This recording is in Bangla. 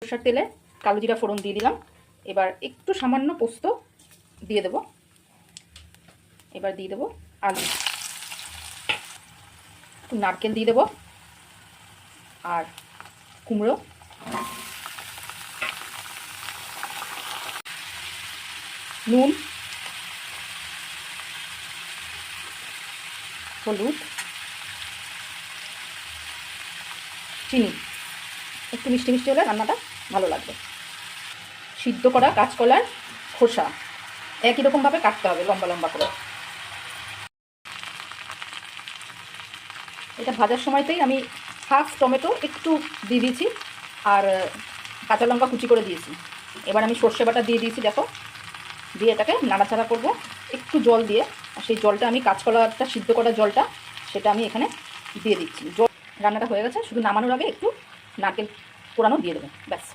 সরষের তেলে কালো জিরা ফোড়ন দিয়ে দিলাম। এবার একটু সামান্য পোস্ত দিয়ে দেব। এবার দিয়ে দেব আলু, একটু নারকেল দিয়ে দেব আর কুমড়ো, নুন, হলুদ, চিনি। একটু মিষ্টি মিষ্টি হলে রান্নাটা ভালো লাগবে। সিদ্ধ করা কাঁচকলার খোসা একই রকমভাবে কাটতে হবে, লম্বা লম্বা করে। এটা ভাজার সময়তেই আমি হাফ টমেটো একটু দিয়ে দিয়েছি আর কাঁচা লঙ্কা কুচি করে দিয়েছি। এবার আমি সর্ষে বাটা দিয়ে দিয়েছি, দেখো, দিয়ে এটাকে নাড়াচাড়া করব একটু জল দিয়ে। আর সেই জলটা আমি কাঁচকলাটা সিদ্ধ করা জলটা সেটা আমি এখানে দিয়ে দিচ্ছি। রান্নাটা হয়ে গেছে, শুধু নামানোর আগে একটু নারকেল কোড়ানো দিয়ে দেবো, ব্যাস।